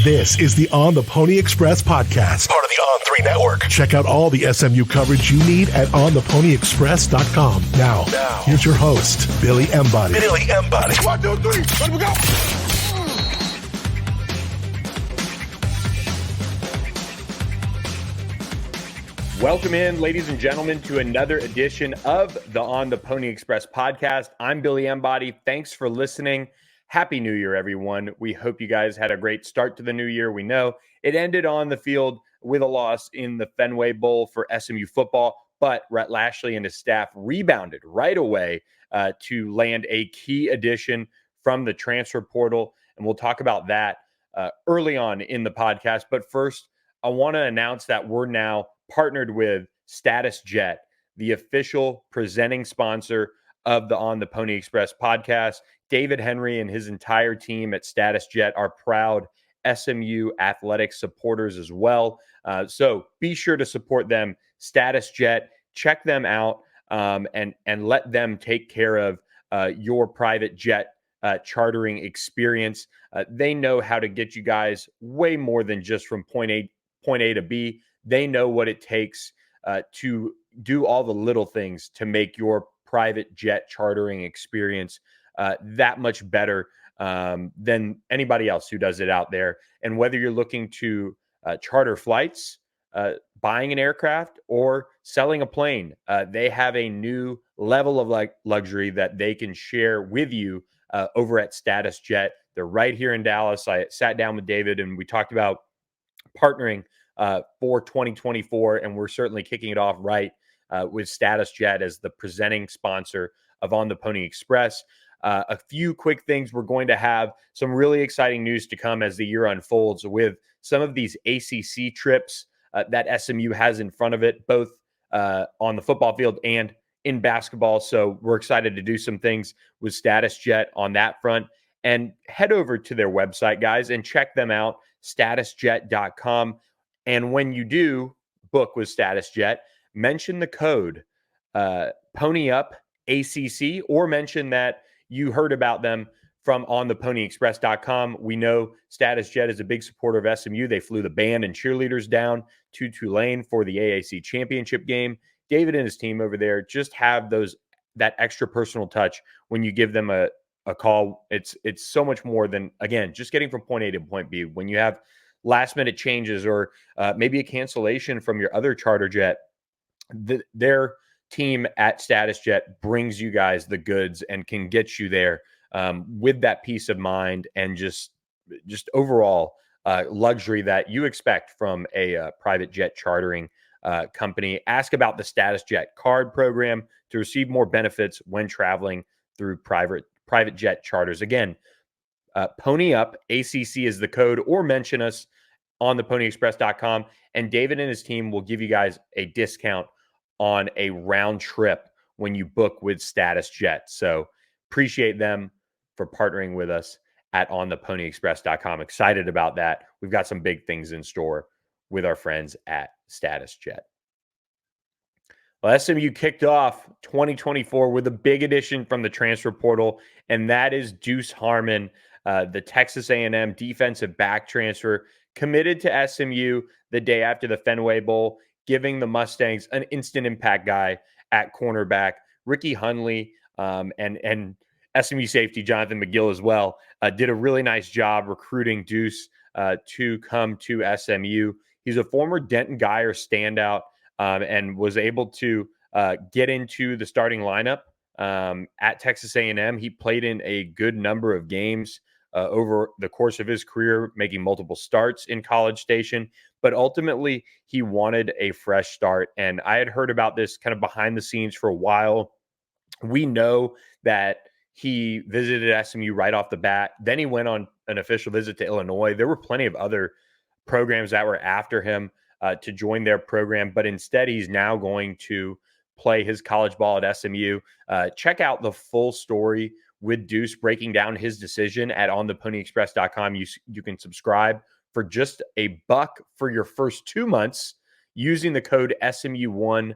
This is the On the Pony Express podcast, part of the On3 network. Check out all the SMU coverage you need at ontheponyexpress.com. Now, here's your host, Billy Embody. 1, 2, 3, let me go. Welcome in, ladies and gentlemen, to another edition of the On the Pony Express podcast. I'm Billy Embody. Thanks for listening. Happy New Year, everyone. We hope you guys had a great start to the new year. We know it ended on the field with a loss in the Fenway Bowl for SMU football, but Rhett Lashley and his staff rebounded right away to land a key addition from the transfer portal, and we'll talk about that early on in the podcast. But first, I want to announce that we're now partnered with Status Jet, the official presenting sponsor of the On the Pony Express podcast. David Henry and his entire team at Status Jet are proud SMU athletic supporters as well. So be sure to support them. Status Jet, check them out and let them take care of your private jet chartering experience. They know how to get you guys way more than just from point A to B. They know what it takes to do all the little things to make your private jet chartering experience that much better than anybody else who does it out there. And whether you're looking to charter flights, buying an aircraft, or selling a plane, they have a new level of luxury that they can share with you over at Status Jet. They're right here in Dallas. I sat down with David and we talked about partnering for 2024, and we're certainly kicking it off right with Status Jet as the presenting sponsor of On the Pony Express. A few quick things. We're going to have some really exciting news to come as the year unfolds with some of these ACC trips that SMU has in front of it, both on the football field and in basketball. So we're excited to do some things with Status Jet on that front. And head over to their website, guys, and check them out, statusjet.com. And when you do book with Status Jet, mention the code PonyUpACC, or mention that you heard about them from ontheponyexpress.com. We know Status Jet is a big supporter of SMU. They flew the band and cheerleaders down to Tulane for the AAC championship game. David and his team over there just have that extra personal touch when you give them a call. It's so much more than, again, just getting from point A to point B. When you have last minute changes or maybe a cancellation from your other charter jet, their team at Status Jet brings you guys the goods and can get you there with that peace of mind and just overall luxury that you expect from a private jet chartering company. Ask about the Status Jet card program to receive more benefits when traveling through private jet charters. Again, Pony Up ACC is the code, or mention us on theponyexpress.com, and David and his team will give you guys a discount on a round trip when you book with Status Jet. So appreciate them for partnering with us at ontheponyexpress.com. Excited about that. We've got some big things in store with our friends at Status Jet. Well, SMU kicked off 2024 with a big addition from the transfer portal, and that is Deuce Harmon, the Texas A&M defensive back transfer, committed to SMU the day after the Fenway Bowl, giving the Mustangs an instant impact guy at cornerback. Ricky Hunley and SMU safety Jonathan McGill as well did a really nice job recruiting Deuce to come to SMU. He's a former Denton Guyer standout and was able to get into the starting lineup at Texas A&M. He played in a good number of games over the course of his career, making multiple starts in College Station. But ultimately, he wanted a fresh start. And I had heard about this kind of behind the scenes for a while. We know that he visited SMU right off the bat. Then he went on an official visit to Illinois. There were plenty of other programs that were after him to join their program. But instead, he's now going to play his college ball at SMU. Check out the full story with Deuce breaking down his decision at ontheponyexpress.com. You can subscribe for just $1 for your first 2 months using the code SMU1.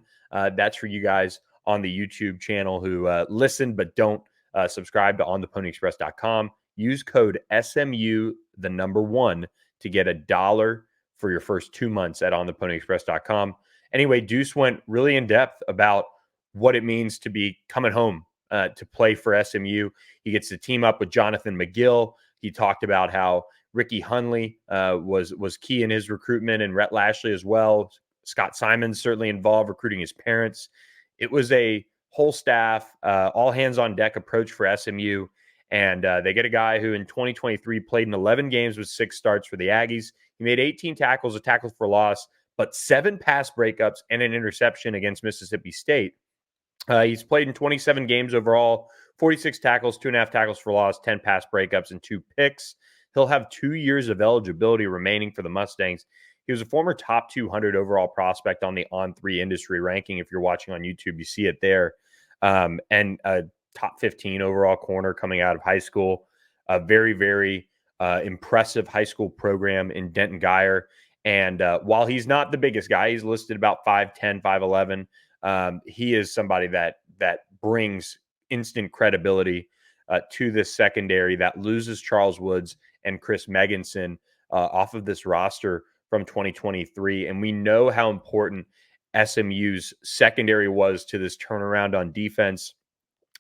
That's for you guys on the YouTube channel who listen but don't subscribe to ontheponyexpress.com. Use code SMU1 to get $1 for your first 2 months at ontheponyexpress.com. Anyway, Deuce went really in depth about what it means to be coming home to play for SMU. He gets to team up with Jonathan McGill. He talked about how Ricky Hunley was key in his recruitment, and Rhett Lashley as well. Scott Simons certainly involved recruiting his parents. It was a whole staff, all hands on deck approach for SMU. And they get a guy who in 2023 played in 11 games with 6 starts for the Aggies. He made 18 tackles, a tackle for loss, but 7 pass breakups and an interception against Mississippi State. He's played in 27 games overall, 46 tackles, 2.5 tackles for loss, 10 pass breakups, and 2 picks. He'll have 2 years of eligibility remaining for the Mustangs. He was a former top 200 overall prospect on the On3 industry ranking. If you're watching on YouTube, you see it there. And a top 15 overall corner coming out of high school. A very, very impressive high school program in Denton Guyer. And while he's not the biggest guy, he's listed about 5'10", 5'11". He is somebody that brings instant credibility to this secondary that loses Charles Woods and Chris Megginson off of this roster from 2023. And we know how important SMU's secondary was to this turnaround on defense.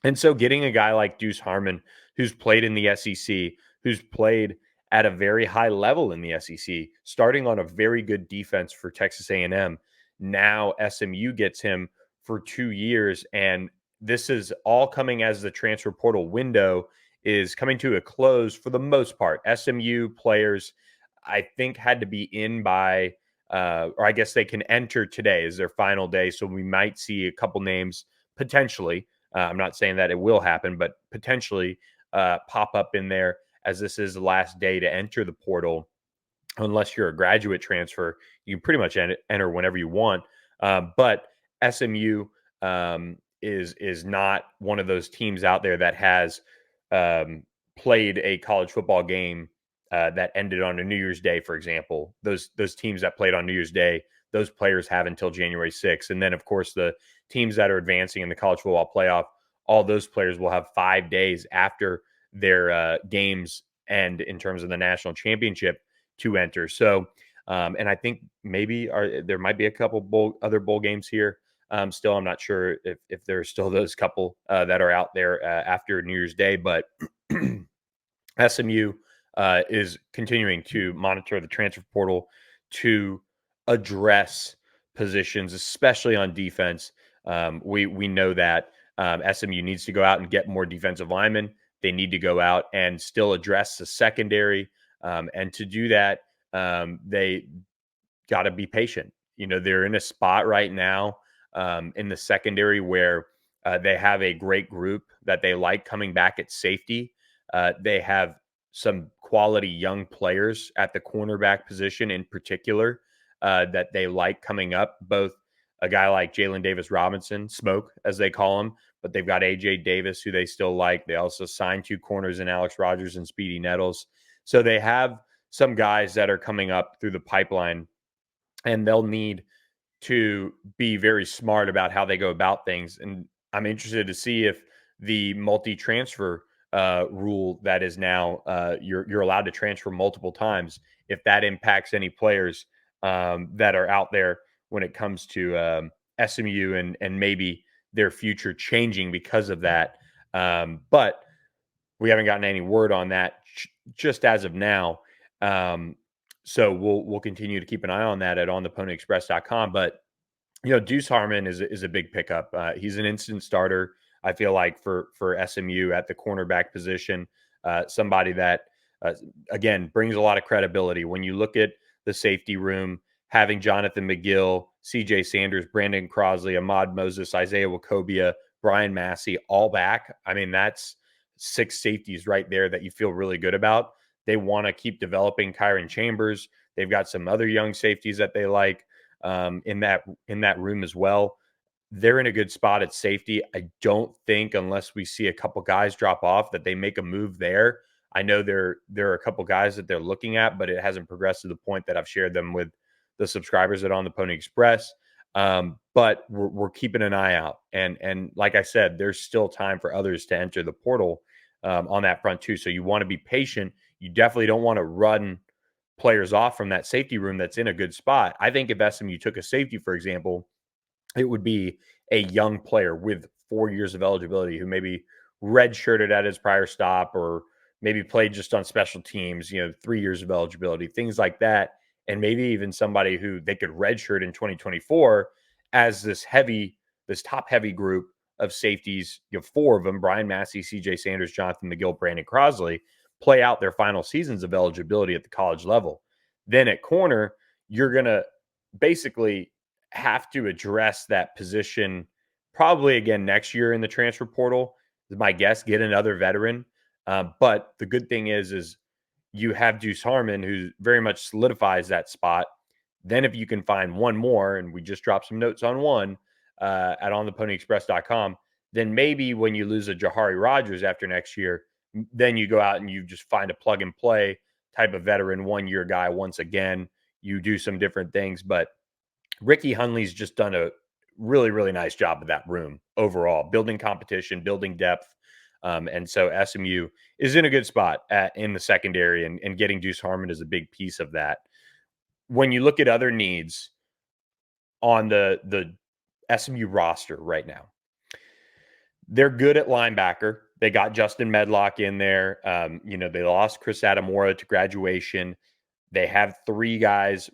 And so getting a guy like Deuce Harmon, who's played in the SEC, who's played at a very high level in the SEC, starting on a very good defense for Texas A&M, now SMU gets him for 2 years. And this is all coming as the transfer portal window is coming to a close for the most part. SMU players, I think, had to be in by, or I guess they can enter today is their final day. So we might see a couple names potentially. I'm not saying that it will happen, but potentially pop up in there as this is the last day to enter the portal. Unless you're a graduate transfer, you can pretty much enter whenever you want. But SMU is not one of those teams out there that has played a college football game that ended on a New Year's Day, for example. Those teams that played on New Year's Day, those players have until January 6th. And then, of course, the teams that are advancing in the college football playoff, all those players will have 5 days after their games end in terms of the national championship to enter. So, and I think maybe there might be a couple other bowl games here. Still, I'm not sure if there's still those couple that are out there after New Year's Day, but SMU is continuing to monitor the transfer portal to address positions, especially on defense. We know that SMU needs to go out and get more defensive linemen. They need to go out and still address the secondary. And to do that, they got to be patient. You know, they're in a spot right now in the secondary where they have a great group that they like coming back at safety. They have some quality young players at the cornerback position in particular that they like coming up, both a guy like Jalen Davis Robinson, Smoke, as they call him, but they've got AJ Davis, who they still like. They also signed 2 corners in Alex Rogers and Speedy Nettles. So they have some guys that are coming up through the pipeline, and they'll need to be very smart about how they go about things. And I'm interested to see if the multi-transfer rule that is now you're allowed to transfer multiple times, if that impacts any players that are out there when it comes to SMU and maybe their future changing because of that. But we haven't gotten any word on that just as of now. So we'll continue to keep an eye on that at ontheponyexpress.com. But, you know, Deuce Harmon is a big pickup. He's an instant starter, I feel like, for SMU at the cornerback position. Somebody that, again, brings a lot of credibility. When you look at the safety room, having Jonathan McGill, CJ Sanders, Brandon Crosley, Ahmad Moses, Isaiah Wacobia, Brian Massey, all back. I mean, that's 6 safeties right there that you feel really good about. They want to keep developing Kyron Chambers. They've got some other young safeties that they like in that room as well. They're in a good spot at safety. I don't think, unless we see a couple guys drop off, that they make a move there. I know there are a couple guys that they're looking at, but it hasn't progressed to the point that I've shared them with the subscribers at On the Pony Express. But we're keeping an eye out. And like I said, there's still time for others to enter the portal on that front too. So you want to be patient. You definitely don't want to run players off from that safety room that's in a good spot. I think if SMU took a safety, for example, it would be a young player with 4 years of eligibility who maybe redshirted at his prior stop or maybe played just on special teams, 3 years of eligibility, things like that. And maybe even somebody who they could redshirt in 2024 as this top heavy group of safeties, 4 of them, Brian Massey, CJ Sanders, Jonathan McGill, Brandon Crosley, play out their final seasons of eligibility at the college level. Then at corner, you're going to basically have to address that position probably again next year in the transfer portal. Is my guess, get another veteran. But the good thing is you have Deuce Harmon, who very much solidifies that spot. Then if you can find one more, and we just dropped some notes on one at ontheponyexpress.com, then maybe when you lose a Jahari Rogers after next year, then you go out and you just find a plug and play type of veteran, 1 year guy once again. You do some different things, but Ricky Hunley's just done a really, really nice job of that room overall, building competition, building depth. And so SMU is in a good spot in the secondary, and getting Deuce Harmon is a big piece of that. When you look at other needs on the SMU roster right now, they're good at linebacker. They got Justin Medlock in there. They lost Chris Adamora to graduation. They have 3 guys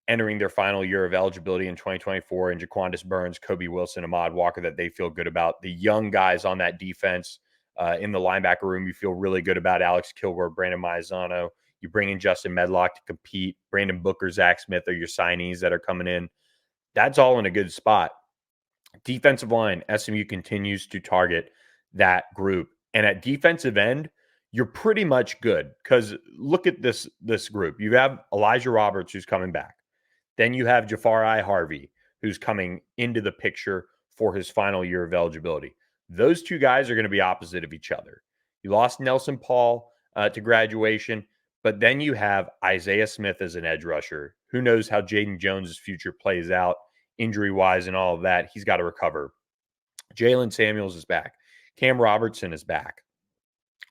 entering their final year of eligibility in 2024 in Jaquandis Burns, Kobe Wilson, Ahmad Walker that they feel good about. The young guys on that defense in the linebacker room, you feel really good about Alex Kilgore, Brandon Maizano. You bring in Justin Medlock to compete. Brandon Booker, Zach Smith are your signees that are coming in. That's all in a good spot. Defensive line, SMU continues to target that group. And at defensive end, you're pretty much good because look at this group. You have Elijah Roberts, who's coming back. Then you have Jafari Harvey, who's coming into the picture for his final year of eligibility. Those 2 guys are going to be opposite of each other. You lost Nelson Paul to graduation, but then you have Isaiah Smith as an edge rusher. Who knows how Jaden Jones' future plays out injury-wise and all of that. He's got to recover. Jalen Samuels is back. Cam Robertson is back.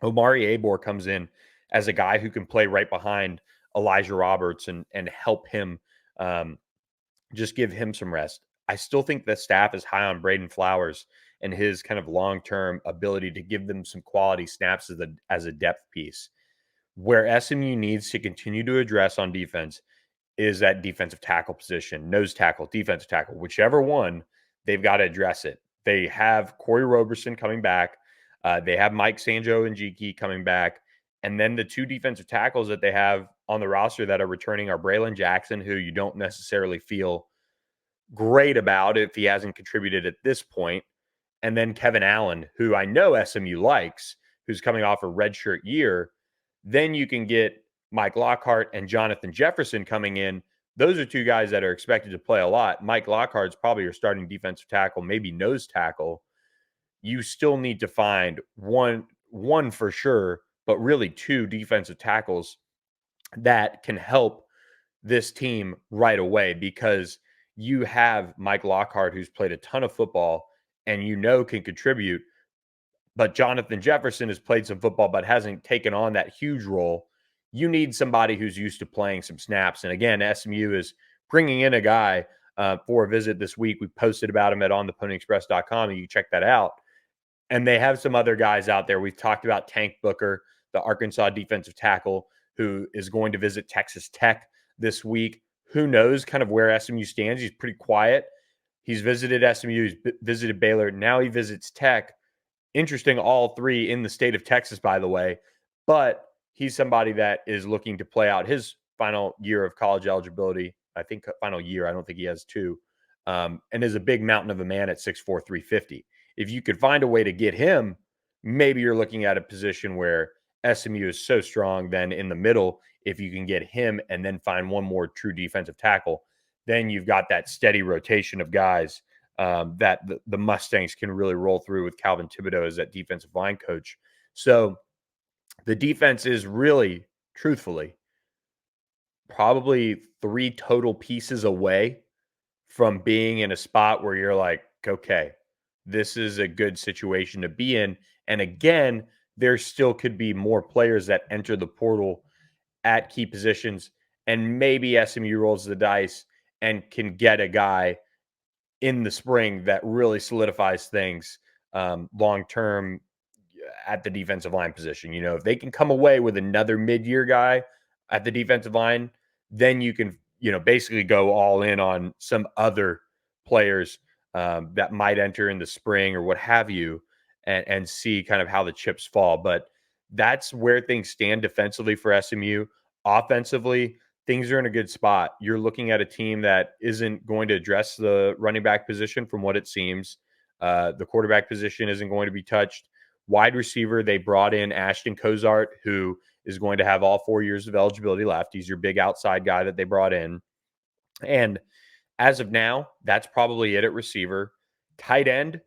Omari Abor comes in as a guy who can play right behind Elijah Roberts and help him just give him some rest. I still think the staff is high on Braden Flowers and his kind of long-term ability to give them some quality snaps as a depth piece. Where SMU needs to continue to address on defense is that defensive tackle position, nose tackle, defensive tackle, whichever one, they've got to address it. They have Corey Roberson coming back. They have Mike Sanjo and Njiki coming back. And then the 2 defensive tackles that they have on the roster that are returning are Braylon Jackson, who you don't necessarily feel great about if he hasn't contributed at this point. And then Kevin Allen, who I know SMU likes, who's coming off a redshirt year. Then you can get Mike Lockhart and Jonathan Jefferson coming in. Those are 2 guys that are expected to play a lot. Mike Lockhart's probably your starting defensive tackle, maybe nose tackle. You still need to find one for sure, but really 2 defensive tackles that can help this team right away, because you have Mike Lockhart, who's played a ton of football and can contribute, but Jonathan Jefferson has played some football but hasn't taken on that huge role. You need somebody who's used to playing some snaps. And again, SMU is bringing in a guy for a visit this week. We posted about him at ontheponyexpress.com, and you can check that out. And they have some other guys out there. We've talked about Tank Booker, the Arkansas defensive tackle, who is going to visit Texas Tech this week. Who knows kind of where SMU stands? He's pretty quiet. He's visited SMU. He's visited Baylor. Now he visits Tech. Interesting, all 3 in the state of Texas, by the way. But he's somebody that is looking to play out his final year of college eligibility. I think final year. I don't think he has 2. And is a big mountain of a man at 6'4", 350. If you could find a way to get him, maybe you're looking at a position where SMU is so strong then in the middle. If you can get him and then find one more true defensive tackle, then you've got that steady rotation of guys that the Mustangs can really roll through with Calvin Thibodeau as that defensive line coach. So the defense is really, truthfully, probably 3 total pieces away from being in a spot where you're like, okay, this is a good situation to be in. And again, there still could be more players that enter the portal at key positions and maybe SMU rolls the dice and can get a guy in the spring that really solidifies things long term at the defensive line position. If they can come away with another mid-year guy at the defensive line, then you can, basically go all in on some other players that might enter in the spring or what have you, and see kind of how the chips fall. But that's where things stand defensively for SMU. Offensively, things are in a good spot. You're looking at a team that isn't going to address the running back position from what it seems. The quarterback position isn't going to be touched. Wide receiver, they brought in Ashton Cozart, who is going to have all 4 years of eligibility left. He's your big outside guy that they brought in. And as of now, that's probably it at receiver. Tight end,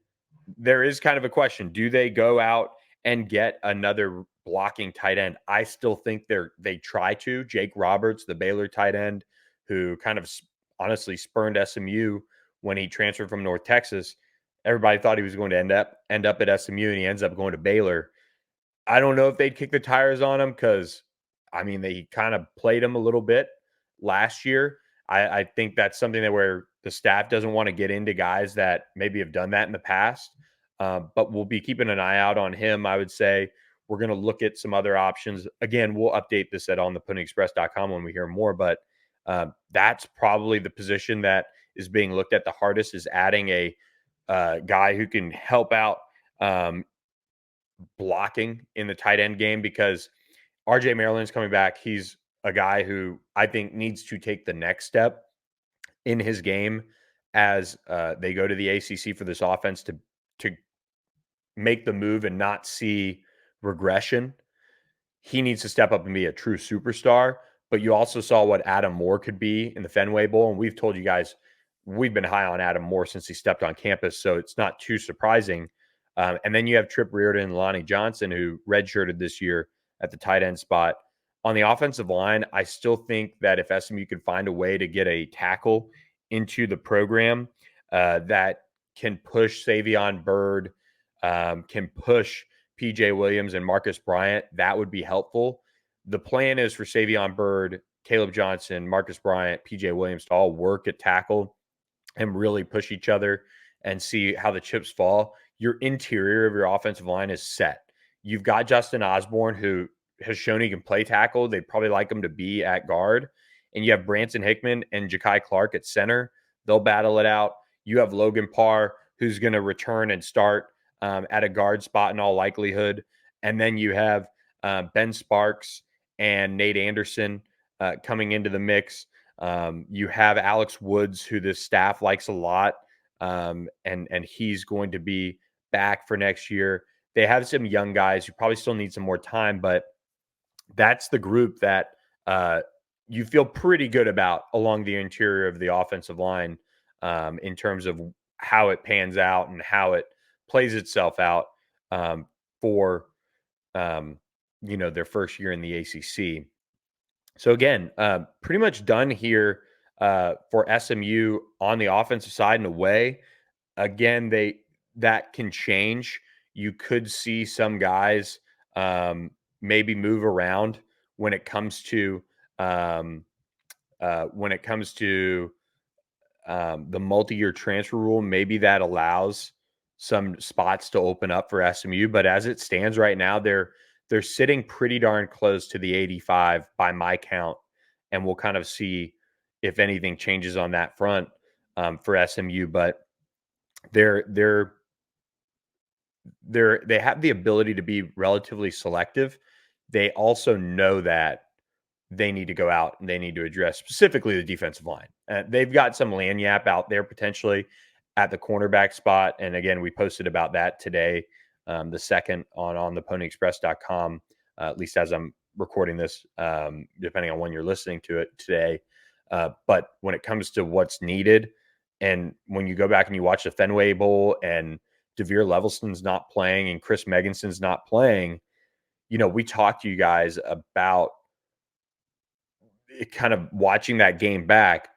there is kind of a question. Do they go out and get another blocking tight end? I still think they try to. Jake Roberts, the Baylor tight end, who kind of honestly spurned SMU when he transferred from North Texas. Everybody thought he was going to end up at SMU, and he ends up going to Baylor. I don't know if they'd kick the tires on him because, they kind of played him a little bit last year. I think that's something that where the staff doesn't want to get into guys that maybe have done that in the past. But we'll be keeping an eye out on him. I would say we're going to look at some other options. Again, we'll update this at onthePonyExpress.com when we hear more. But that's probably the position that is being looked at the hardest, is adding a guy who can help out blocking in the tight end game, because RJ Maryland's coming back. He's a guy who I think needs to take the next step in his game as they go to the ACC for this offense to make the move and not see regression. He needs to step up and be a true superstar. But you also saw what Adam Moore could be in the Fenway Bowl. And we've told you guys, we've been high on Adam Moore since he stepped on campus. So it's not too surprising. And then you have Trip Reardon and Lonnie Johnson, who redshirted this year at the tight end spot. On the offensive line, I still think that if SMU could find a way to get a tackle into the program that can push Savion Byrd, can push PJ Williams and Marcus Bryant, that would be helpful. The plan is for Savion Byrd, Caleb Johnson, Marcus Bryant, PJ Williams to all work at tackle and really push each other and see how the chips fall. Your interior of your offensive line is set. You've got Justin Osborne, who has shown he can play tackle. They'd probably like him to be at guard. And you have Branson Hickman and Ja'Kai Clark at center. They'll battle it out. You have Logan Parr, who's going to return and start at a guard spot in all likelihood. And then you have Ben Sparks and Nate Anderson coming into the mix. You have Alex Woods, who the staff likes a lot, and he's going to be back for next year. They have some young guys who probably still need some more time, but that's the group that you feel pretty good about along the interior of the offensive line in terms of how it pans out and how it plays itself out for their first year in the ACC. So again, pretty much done here for SMU on the offensive side in a way. Again, that can change. You could see some guys maybe move around when it comes to the multi-year transfer rule. Maybe that allows some spots to open up for SMU, but as it stands right now, they're sitting pretty darn close to the 85 by my count, and we'll kind of see if anything changes on that front for SMU. But they have the ability to be relatively selective. They also know that they need to go out and they need to address specifically the defensive line. They've got some lanyap out there potentially at the cornerback spot. And again, we posted about that today, the second on theponyexpress.com, at least as I'm recording this, depending on when you're listening to it today. But when it comes to what's needed, and when you go back and you watch the Fenway Bowl and DeVere Levelston's not playing and Chris Megginson's not playing, we talked to you guys about kind of watching that game back.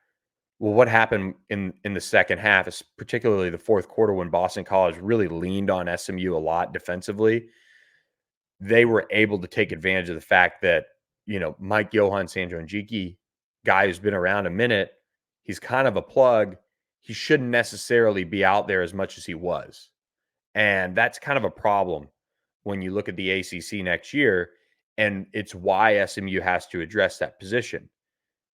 Well, what happened in the second half, is particularly the fourth quarter, when Boston College really leaned on SMU a lot defensively. They were able to take advantage of the fact that, Mike Johann, Sandro Njiki guy who's been around a minute. He's kind of a plug. He shouldn't necessarily be out there as much as he was. And that's kind of a problem when you look at the ACC next year. And it's why SMU has to address that position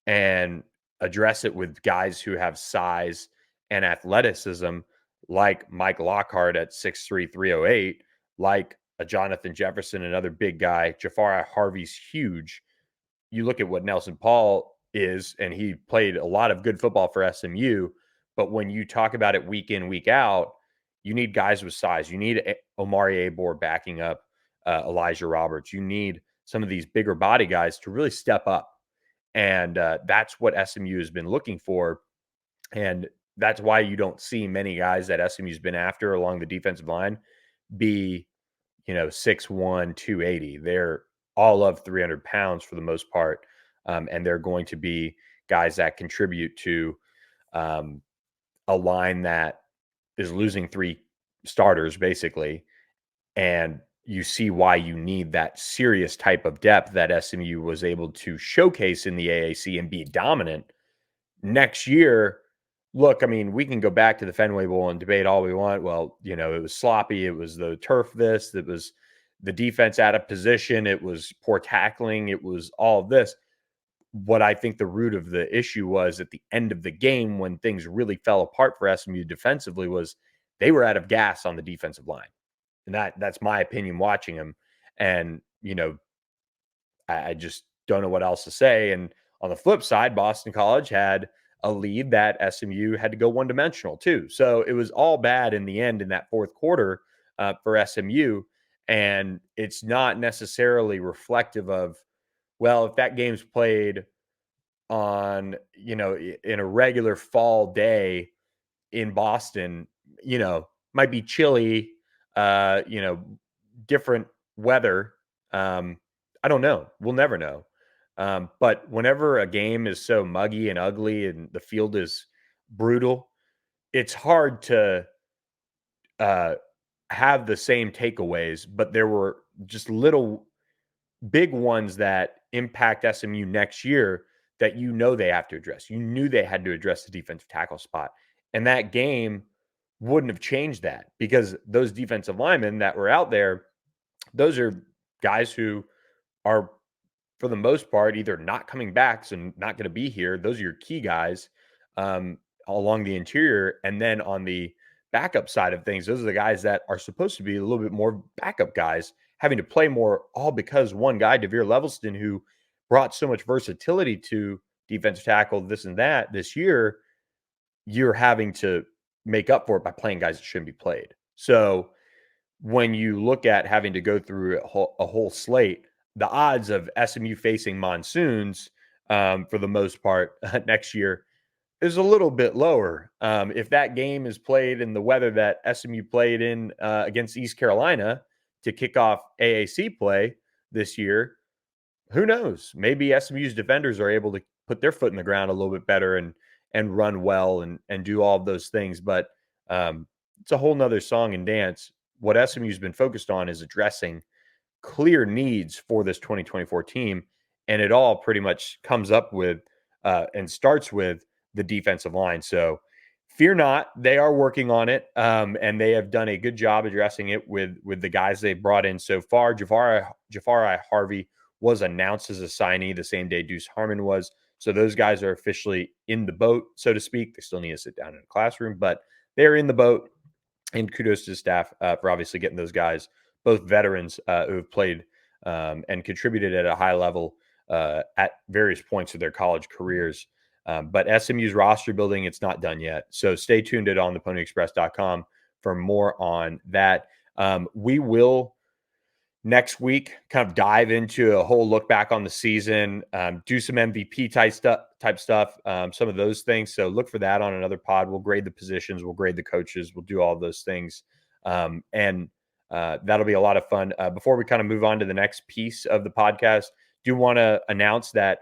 and address it with guys who have size and athleticism, like Mike Lockhart at 6'3", 308, like a Jonathan Jefferson, another big guy. Jafari Harvey's huge. You look at what Nelson Paul is, and he played a lot of good football for SMU. But when you talk about it week in, week out, you need guys with size. You need Omari Abor backing up Elijah Roberts. You need some of these bigger body guys to really step up. And that's what SMU has been looking for. And that's why you don't see many guys that SMU's been after along the defensive line be, 6'1", 280. They're all of 300 pounds for the most part. And they're going to be guys that contribute to a line that is losing 3 starters, basically. And you see why you need that serious type of depth that SMU was able to showcase in the AAC and be dominant. Next year, look, I mean, we can go back to the Fenway Bowl and debate all we want. Well, it was sloppy. It was the turf this. It was the defense out of position. It was poor tackling. It was all of this. What I think the root of the issue was at the end of the game when things really fell apart for SMU defensively was they were out of gas on the defensive line. And that's my opinion watching him. And, I just don't know what else to say. And on the flip side, Boston College had a lead that SMU had to go one-dimensional too. So it was all bad in the end in that fourth quarter for SMU. And it's not necessarily reflective of, well, if that game's played on, in a regular fall day in Boston, might be chilly, different weather. I don't know. We'll never know. But whenever a game is so muggy and ugly and the field is brutal, it's hard to have the same takeaways. But there were just little big ones that impact SMU next year that they have to address. You knew they had to address the defensive tackle spot. And that game wouldn't have changed that because those defensive linemen that were out there, those are guys who are, for the most part, either not coming back, so not going to be here. Those are your key guys along the interior. And then on the backup side of things, those are the guys that are supposed to be a little bit more backup guys, having to play more, all because one guy, Devere Levelston, who brought so much versatility to defensive tackle, this and that this year, you're having to make up for it by playing guys that shouldn't be played. So when you look at having to go through a whole slate, the odds of SMU facing monsoons for the most part next year is a little bit lower. If that game is played in the weather that SMU played in against East Carolina to kick off AAC play this year, who knows? Maybe SMU's defenders are able to put their foot in the ground a little bit better and run well and do all of those things. But it's a whole nother song and dance. What SMU's been focused on is addressing clear needs for this 2024 team. And it all pretty much comes up with and starts with the defensive line. So fear not, they are working on it. And they have done a good job addressing it with the guys they brought in so far. Jafari Harvey was announced as a signee the same day Deuce Harmon was. So those guys are officially in the boat, so to speak. They still need to sit down in a classroom, but they're in the boat. And kudos to the staff for obviously getting those guys, both veterans who have played and contributed at a high level at various points of their college careers. But SMU's roster building, it's not done yet. So stay tuned at ontheponyexpress.com for more on that. We will next week kind of dive into a whole look back on the season, do some MVP type stuff, some of those things. So look for that on another pod. We'll grade the positions, we'll grade the coaches, we'll do all those things. And that'll be a lot of fun. Before we kind of move on to the next piece of the podcast, do want to announce that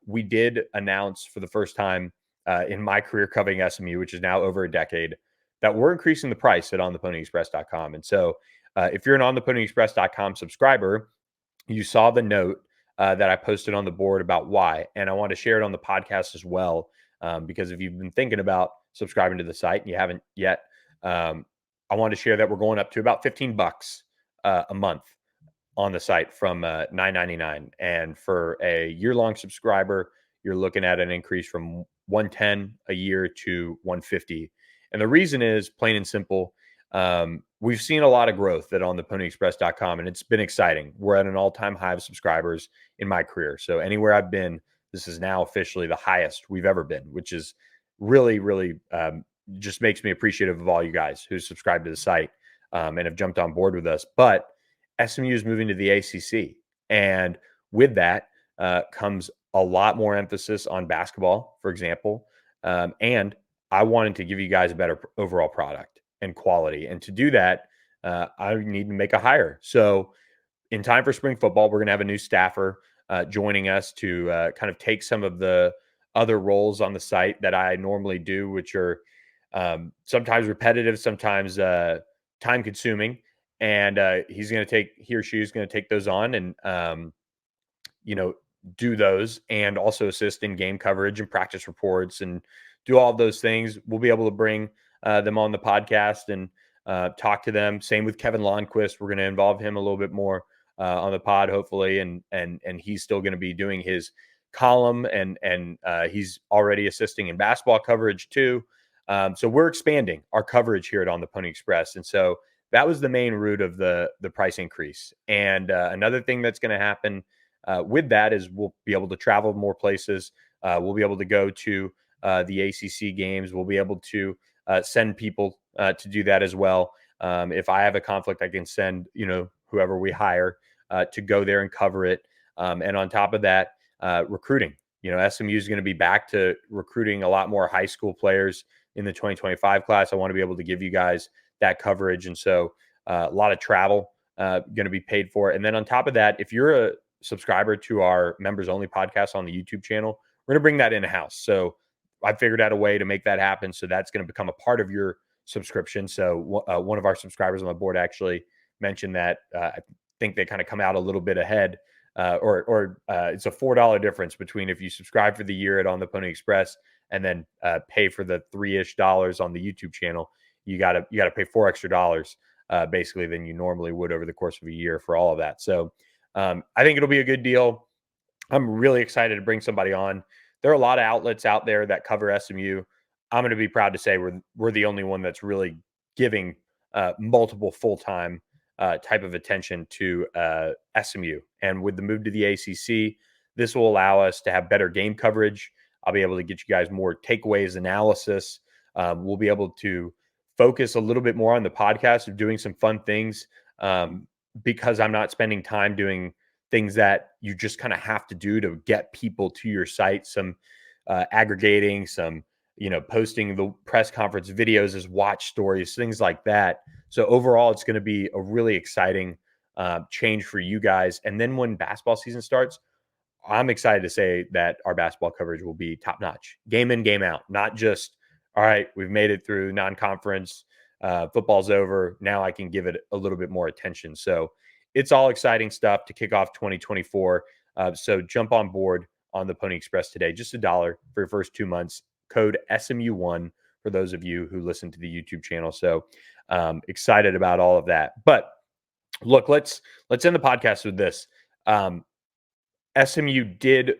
we did announce for the first time in my career covering SMU, which is now over a decade, that we're increasing the price at ontheponyexpress.com. And so if you're an ontheponyexpress.com subscriber, you saw the note that I posted on the board about why. And I want to share it on the podcast as well. Because if you've been thinking about subscribing to the site and you haven't yet, I want to share that we're going up to about $15 a month on the site from $9.99. And for a year-long subscriber, you're looking at an increase from $110 a year to $150. And the reason is plain and simple. We've seen a lot of growth at ontheponyexpress.com, and it's been exciting. We're at an all-time high of subscribers in my career. So anywhere I've been, this is now officially the highest we've ever been, which is really, really just makes me appreciative of all you guys who subscribe to the site and have jumped on board with us. But SMU is moving to the ACC. And with that comes a lot more emphasis on basketball, for example. And I wanted to give you guys a better overall product and quality. And to do that, I need to make a hire. So in time for spring football, we're going to have a new staffer joining us to kind of take some of the other roles on the site that I normally do, which are sometimes repetitive, sometimes time consuming. And he or she is going to take those on and, do those and also assist in game coverage and practice reports and do all of those things. We'll be able to bring them on the podcast and talk to them. Same with Kevin Lonnquist. We're going to involve him a little bit more on the pod, hopefully. And he's still going to be doing his column and he's already assisting in basketball coverage too. So we're expanding our coverage here at On the Pony Express. And so that was the main root of the price increase. And another thing that's going to happen with that is we'll be able to travel more places. We'll be able to go to the ACC games. We'll be able to send people to do that as well. If I have a conflict, I can send, whoever we hire to go there and cover it. And on top of that, recruiting. SMU is going to be back to recruiting a lot more high school players in the 2025 class. I want to be able to give you guys that coverage. And so a lot of travel going to be paid for. And then on top of that, if you're a subscriber to our members only podcast on the YouTube channel, we're going to bring that in-house. So I figured out a way to make that happen. So that's going to become a part of your subscription. So one of our subscribers on the board actually mentioned that I think they kind of come out a little bit ahead or it's a $4 difference between if you subscribe for the year at On the Pony Express and then pay for the $3-ish on the YouTube channel. You got to pay $4 extra basically than you normally would over the course of a year for all of that. So I think it'll be a good deal. I'm really excited to bring somebody on. There are a lot of outlets out there that cover SMU. I'm going to be proud to say we're the only one that's really giving multiple full-time type of attention to SMU. And with the move to the ACC, this will allow us to have better game coverage. I'll be able to get you guys more takeaways, analysis. We'll be able to focus a little bit more on the podcast of doing some fun things because I'm not spending time doing things that you just kind of have to do to get people to your site, some aggregating, some, posting the press conference videos as watch stories, things like that. So overall, it's going to be a really exciting change for you guys. And then when basketball season starts, I'm excited to say that our basketball coverage will be top notch, game in, game out, not just, all right, we've made it through non-conference, football's over. Now I can give it a little bit more attention. So it's all exciting stuff to kick off 2024. So jump on board on the Pony Express today. Just $1 for your first 2 months. Code SMU1 for those of you who listen to the YouTube channel. So excited about all of that. But look, let's end the podcast with this. SMU did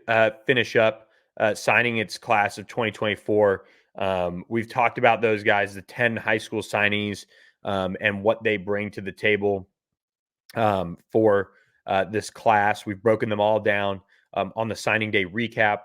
finish up signing its class of 2024. We've talked about those guys, the 10 high school signees, and what they bring to the table for this class. We've broken them all down on the signing day recap.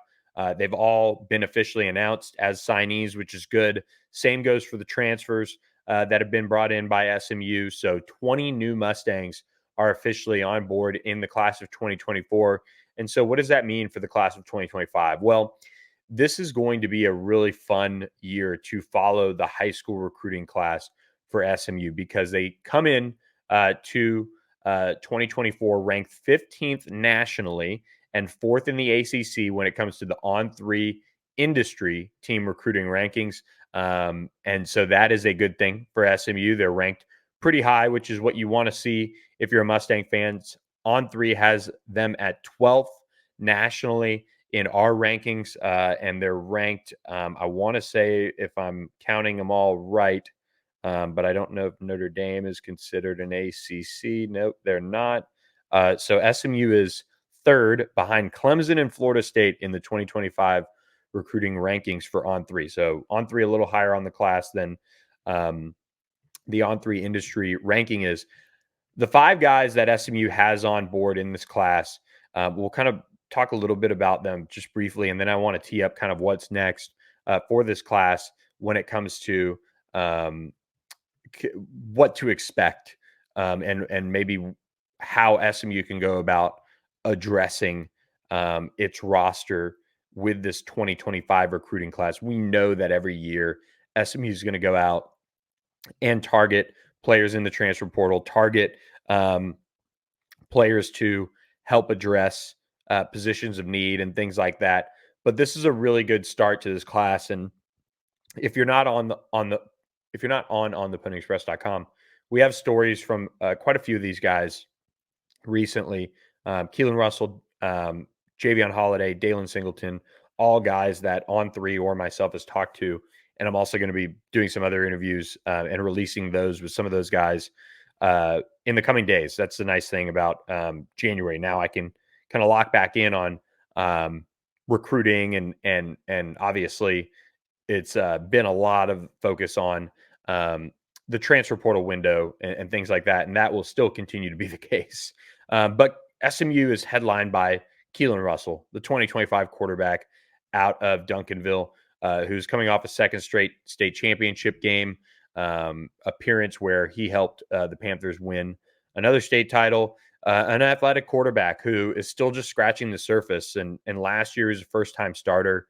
They've all been officially announced as signees, which is good. Same goes for the transfers that have been brought in by SMU. So 20 new Mustangs are officially on board in the class of 2024. And so what does that mean for the class of 2025? Well, this is going to be a really fun year to follow the high school recruiting class for SMU because they come in to 2024 ranked 15th nationally and 4th in the ACC when it comes to the On3 industry team recruiting rankings. And so that is a good thing for SMU. They're ranked pretty high, which is what you want to see if you're a Mustang fan. On3 has them at 12th nationally in our rankings, and they're ranked, I want to say, if I'm counting them all right, but I don't know if Notre Dame is considered an ACC. Nope, they're not. So SMU is third behind Clemson and Florida State in the 2025 recruiting rankings for On3. So On3 a little higher on the class than the On3 industry ranking is. The 5 guys that SMU has on board in this class, we'll kind of talk a little bit about them just briefly, and then I want to tee up kind of what's next for this class when it comes to what to expect, and maybe how SMU can go about addressing its roster with this 2025 recruiting class. We know that every year SMU is going to go out and target players in the transfer portal, target players to help address positions of need and things like that. But this is a really good start to this class. And if you're not on theponyexpress.com, we have stories from quite a few of these guys recently. Keelan Russell, Javion Holiday, Dalen Singleton, all guys that On3 or myself has talked to. And I'm also going to be doing some other interviews and releasing those with some of those guys in the coming days. That's the nice thing about January. Now I can kind of lock back in on recruiting, and obviously it's been a lot of focus on the transfer portal window and things like that, and that will still continue to be the case. But SMU is headlined by Keelan Russell, the 2025 quarterback out of Duncanville, who's coming off a second straight state championship game appearance where he helped the Panthers win another state title. An athletic quarterback who is still just scratching the surface. And last year he was a first-time starter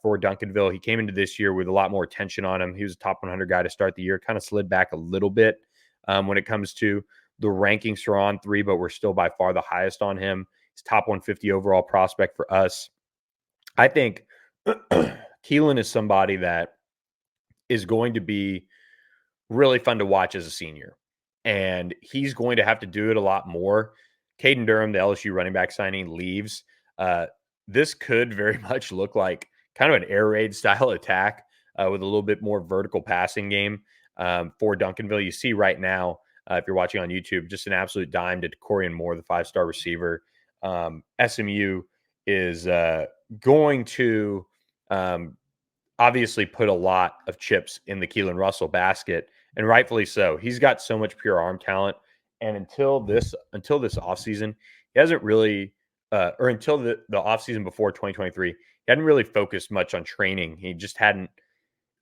for Duncanville. He came into this year with a lot more attention on him. He was a top 100 guy to start the year, kind of slid back a little bit when it comes to the rankings for On3, but we're still by far the highest on him. He's top 150 overall prospect for us. I think Keelan is somebody that is going to be really fun to watch as a senior, and he's going to have to do it a lot more. Caden Durham, the LSU running back signing, leaves. This could very much look like kind of an air raid style attack with a little bit more vertical passing game for Duncanville. You see right now, if you're watching on YouTube, just an absolute dime to Corian Moore, the 5-star receiver. SMU is going to obviously put a lot of chips in the Keelan Russell basket, and rightfully so. He's got so much pure arm talent, and until this offseason, he hasn't really, or until the offseason before 2023, he hadn't really focused much on training. He just hadn't.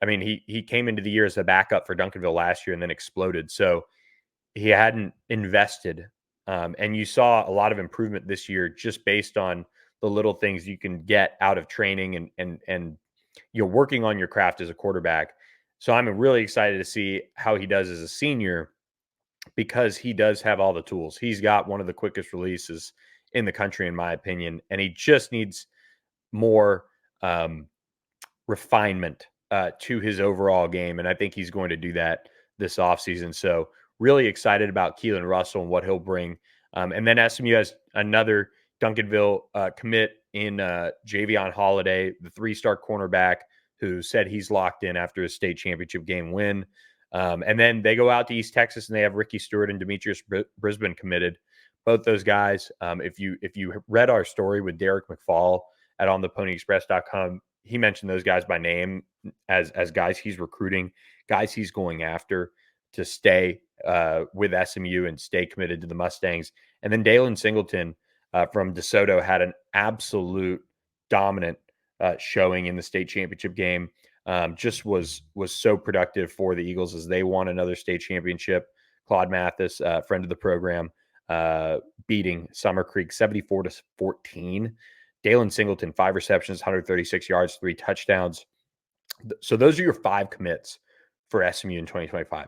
I mean, he came into the year as a backup for Duncanville last year and then exploded. So he hadn't invested, and you saw a lot of improvement this year just based on the little things you can get out of training and you're working on your craft as a quarterback. So I'm really excited to see how he does as a senior, because he does have all the tools. He's got one of the quickest releases in the country, in my opinion, and he just needs more refinement to his overall game. And I think he's going to do that this offseason. So really excited about Keelan Russell and what he'll bring. And then SMU has another Duncanville commit in Javion Holiday, the 3-star cornerback who said he's locked in after a state championship game win. And then they go out to East Texas and they have Ricky Stewart and Demetrius Brisbane committed. Both those guys, if you read our story with Derek McFall at ontheponyexpress.com, he mentioned those guys by name as guys he's recruiting, guys he's going after to stay with SMU and stay committed to the Mustangs. And then Dalen Singleton from DeSoto had an absolute dominant showing in the state championship game. Just was so productive for the Eagles as they won another state championship. Claude Mathis, friend of the program, beating Summer Creek 74-14. Dalen Singleton, 5 receptions, 136 yards, 3 touchdowns. So those are your 5 commits for SMU in 2025.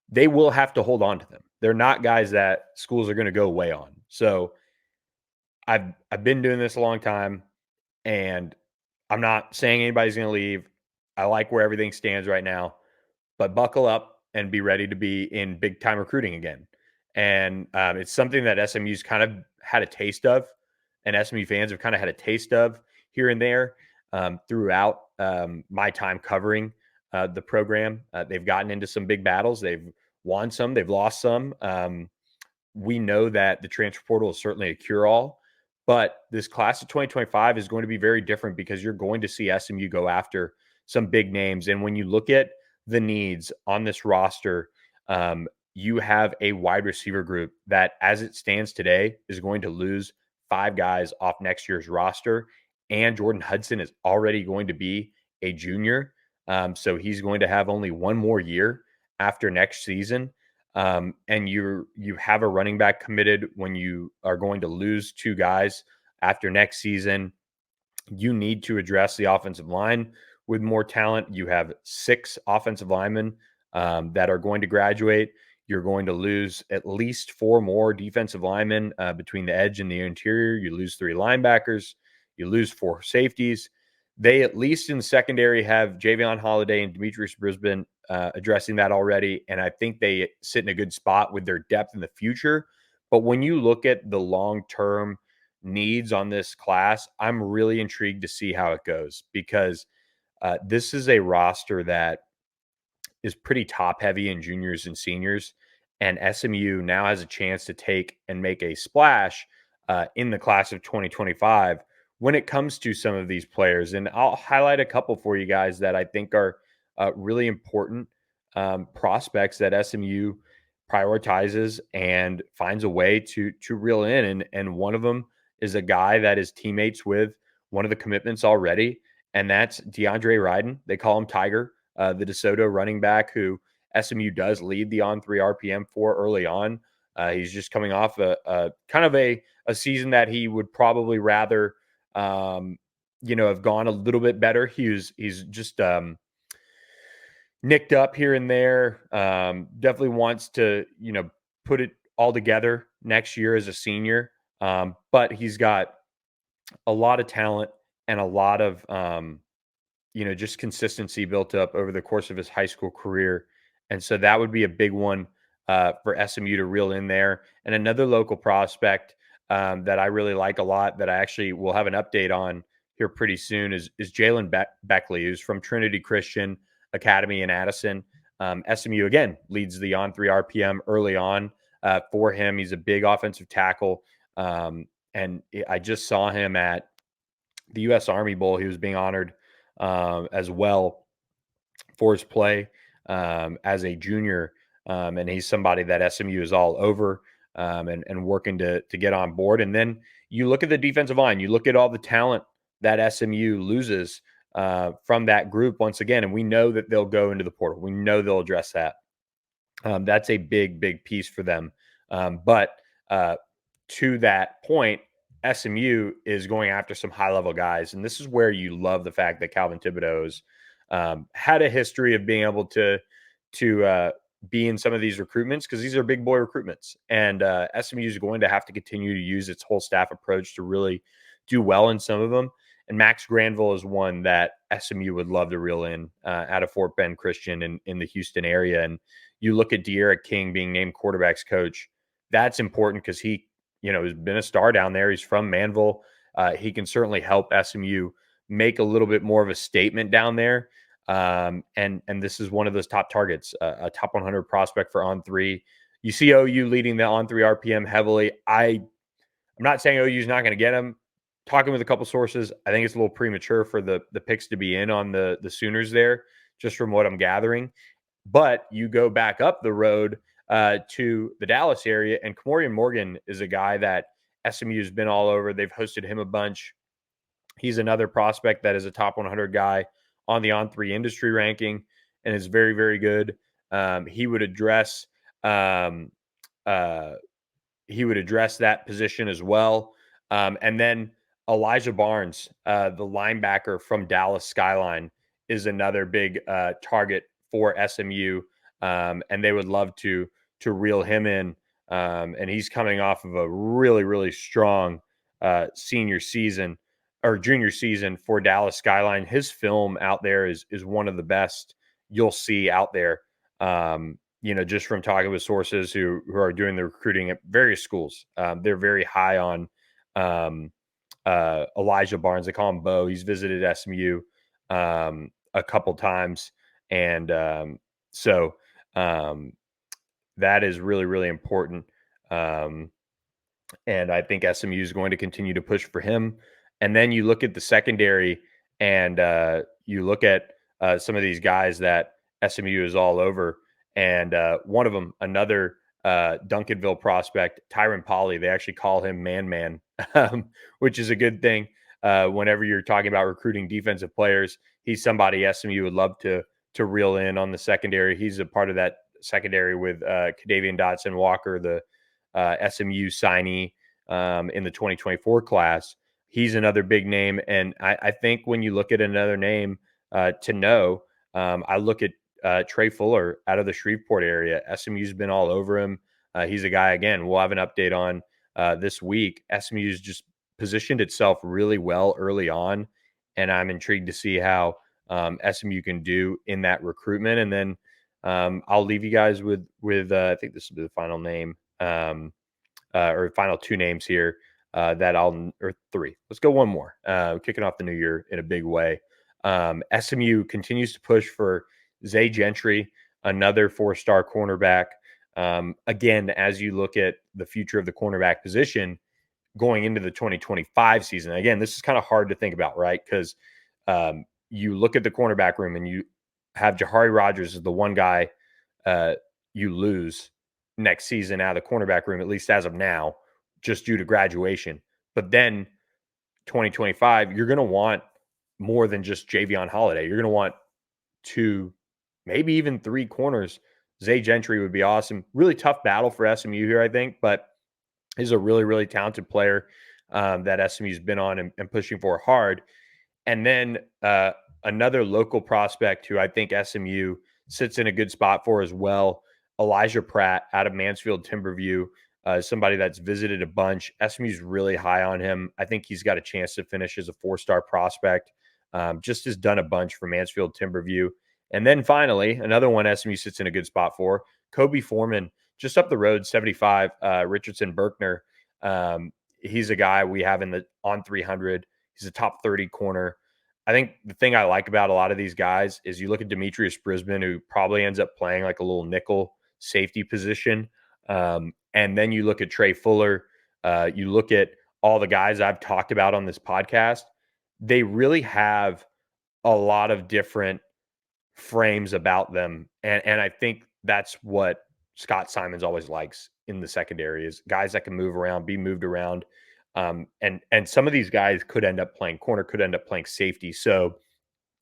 They will have to hold on to them. They're not guys that schools are going to go away on. So I've been doing this a long time, and I'm not saying anybody's going to leave. I like where everything stands right now, but buckle up and be ready to be in big time recruiting again. And it's something that SMU's kind of had a taste of and SMU fans have kind of had a taste of here and there throughout my time covering the program. They've gotten into some big battles. They've won some, they've lost some. We know that the transfer portal is certainly a cure-all, but this class of 2025 is going to be very different because you're going to see SMU go after some big names. And when you look at the needs on this roster, you have a wide receiver group that, as it stands today, is going to lose 5 guys off next year's roster. And Jordan Hudson is already going to be a junior. So he's going to have only one more year after next season. And you have a running back committed when you are going to lose 2 guys after next season. You need to address the offensive line with more talent. You have 6 offensive linemen that are going to graduate. You're going to lose at least 4 more defensive linemen between the edge and the interior. You lose 3 linebackers. You lose 4 safeties. They, at least in secondary, have Javion Holiday and Demetrius Brisbane addressing that already. And I think they sit in a good spot with their depth in the future. But when you look at the long-term needs on this class, I'm really intrigued to see how it goes, because this is a roster that is pretty top heavy in juniors and seniors. And SMU now has a chance to take and make a splash in the class of 2025 when it comes to some of these players. And I'll highlight a couple for you guys that I think are really important prospects that SMU prioritizes and finds a way to reel in. And one of them is a guy that is teammates with one of the commitments already, and that's DeAndre Ryden. They call him Tiger, the DeSoto running back who SMU does lead the on-3 RPM for early on. He's just coming off a kind of a season that he would probably rather have gone a little bit better. He's just nicked up here and there. Definitely wants to, put it all together next year as a senior. But he's got a lot of talent and a lot of, just consistency built up over the course of his high school career. And so that would be a big one for SMU to reel in there. And another local prospect that I really like a lot, that I actually will have an update on here pretty soon, is Jalen Beckley, who's from Trinity Christian Academy in Addison. SMU, again, leads the on-3 RPM early on for him. He's a big offensive tackle. And I just saw him at the U.S. Army Bowl. He was being honored as well for his play as a junior. And he's somebody that SMU is all over and working to get on board. And then you look at the defensive line, you look at all the talent that SMU loses from that group once again, and we know that they'll go into the portal. We know they'll address that. That's a big, big piece for them. But to that point, SMU is going after some high-level guys, and this is where you love the fact that Calvin Thibodeau's had a history of being able to be in some of these recruitments, because these are big boy recruitments, and SMU is going to have to continue to use its whole staff approach to really do well in some of them. And Max Granville is one that SMU would love to reel in out of Fort Bend Christian in the Houston area. And you look at De'Ara King being named quarterback's coach. That's important because he, has been a star down there. He's from Manville. He can certainly help SMU make a little bit more of a statement down there. And this is one of those top targets, a top 100 prospect for on-3. You see OU leading the on-3 RPM heavily. I'm not saying OU is not going to get him. Talking with a couple sources, I think it's a little premature for the picks to be in on the Sooners there, just from what I'm gathering. But you go back up the road to the Dallas area, and Kamorian Morgan is a guy that SMU has been all over. They've hosted him a bunch. He's another prospect that is a top 100 guy on the on-3 industry ranking and is very, very good. He would address that position as well. And then Elijah Barnes, the linebacker from Dallas Skyline, is another big target for SMU, and they would love to reel him in. And he's coming off of a really, really strong junior season for Dallas Skyline. His film out there is one of the best you'll see out there. Just from talking with sources who are doing the recruiting at various schools. They're very high on Elijah Barnes. They call him Bo. He's visited SMU a couple times. And so that is really, really important. And I think SMU is going to continue to push for him. And then you look at the secondary, and you look at some of these guys that SMU is all over. And one of them, another Duncanville prospect, Tyron Polley. They actually call him Man, which is a good thing. Whenever you're talking about recruiting defensive players, he's somebody SMU would love to reel in on the secondary. He's a part of that secondary with Kadavian Dotson Walker, the SMU signee in the 2024 class. He's another big name. And I think when you look at another name to know, I look at Trey Fuller out of the Shreveport area. SMU's been all over him. He's a guy, again, we'll have an update on this week. SMU's just positioned itself really well early on, and I'm intrigued to see how SMU can do in that recruitment. And then I'll leave you guys with I think this will be the final name, or final two names here or three. Let's go one more. Kicking off the new year in a big way. SMU continues to push for Zay Gentry, another 4-star cornerback. Again, as you look at the future of the cornerback position going into the 2025 season, again, this is kind of hard to think about, right? Because you look at the cornerback room and you have Jahari Rogers as the one guy you lose next season out of the cornerback room, at least as of now, just due to graduation. But then 2025, you're going to want more than just Javion Holiday. You're going to want 2, maybe even 3 corners. Zay Gentry would be awesome. Really tough battle for SMU here, I think, but he's a really, really talented player that SMU's been on and pushing for hard. And then another local prospect who I think SMU sits in a good spot for as well, Elijah Pratt out of Mansfield Timberview, somebody that's visited a bunch. SMU's really high on him. I think he's got a chance to finish as a 4-star prospect. Just has done a bunch for Mansfield Timberview. And then finally, another one SMU sits in a good spot for, Kobe Foreman, just up the road, 75, Richardson Berkner. He's a guy we have in the on 300. He's a top 30 corner. I think the thing I like about a lot of these guys is you look at Demetrius Brisbane, who probably ends up playing like a little nickel safety position. And then you look at Trey Fuller. You look at all the guys I've talked about on this podcast. They really have a lot of different frames about them. And I think that's what Scott Simons always likes in the secondary, is guys that can move around, be moved around. And some of these guys could end up playing corner, could end up playing safety. So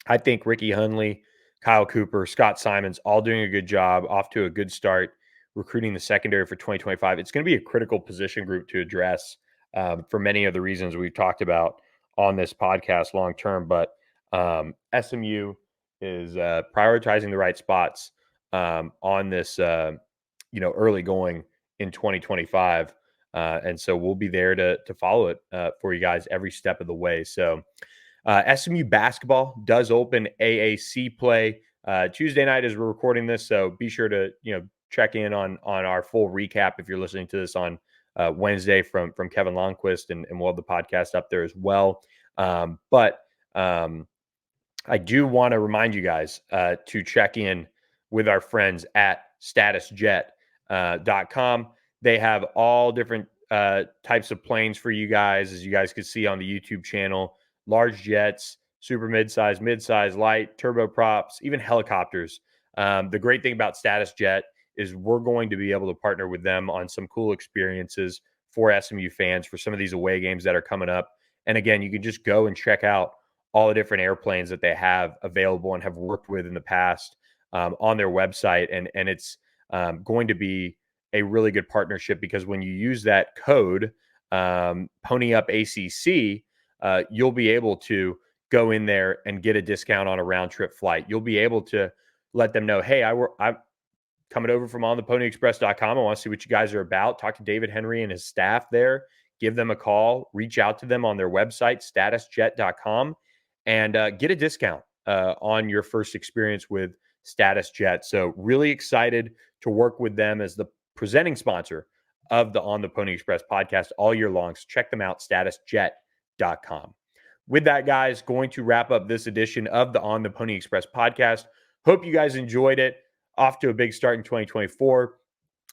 I think Ricky Hunley, Kyle Cooper, Scott Simons, all doing a good job, off to a good start recruiting the secondary for 2025. It's going to be a critical position group to address for many of the reasons we've talked about on this podcast long term. But SMU is prioritizing the right spots on this, early going in 2025. And so we'll be there to follow it for you guys every step of the way. So SMU basketball does open AAC play Tuesday night as we're recording this. So be sure to, check in on our full recap if you're listening to this on Wednesday from Kevin Longquist, and we'll have the podcast up there as well. But I do want to remind you guys to check in with our friends at statusjet.com. They have all different types of planes for you guys, as you guys could see on the YouTube channel. Large jets, super midsize, light, turboprops, even helicopters. The great thing about StatusJet is we're going to be able to partner with them on some cool experiences for SMU fans for some of these away games that are coming up. And again, you can just go and check out all the different airplanes that they have available and have worked with in the past on their website. And it's going to be a really good partnership, because when you use that code, PonyUpACC, you'll be able to go in there and get a discount on a round trip flight. You'll be able to let them know, hey, I'm coming over from ontheponyexpress.com. I want to see what you guys are about. Talk to David Henry and his staff there. Give them a call. Reach out to them on their website, statusjet.com, and get a discount on your first experience with StatusJet. So really excited to work with them as the presenting sponsor of the On the Pony Express podcast all year long. So check them out, statusjet.com. onthePonyExpress.com. With that, guys, going to wrap up this edition of the On the Pony Express podcast. Hope you guys enjoyed it. Off to a big start in 2024,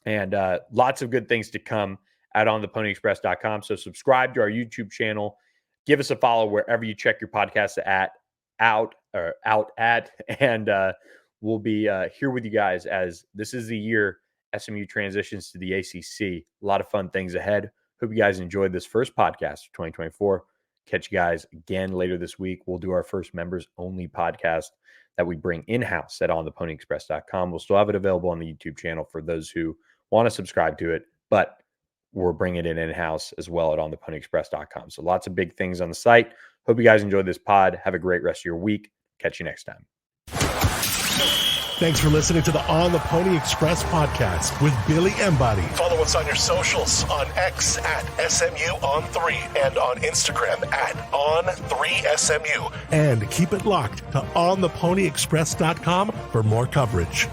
and lots of good things to come at onthePonyExpress.com. So subscribe to our YouTube channel. Give us a follow wherever you check your podcasts out at, and we'll be here with you guys as this is the year SMU transitions to the ACC. A lot of fun things ahead. Hope you guys enjoyed this first podcast of 2024. Catch you guys again later this week. We'll do our first members-only podcast that we bring in-house at onthePonyExpress.com. We'll still have it available on the YouTube channel for those who want to subscribe to it, but we're bringing it in-house as well at onthePonyExpress.com. So lots of big things on the site. Hope you guys enjoyed this pod. Have a great rest of your week. Catch you next time. Thanks for listening to the On the Pony Express podcast with Billy Embody. Follow us on your socials on X at SMU_on3 and on Instagram at on3SMU. And keep it locked to onthePonyExpress.com for more coverage.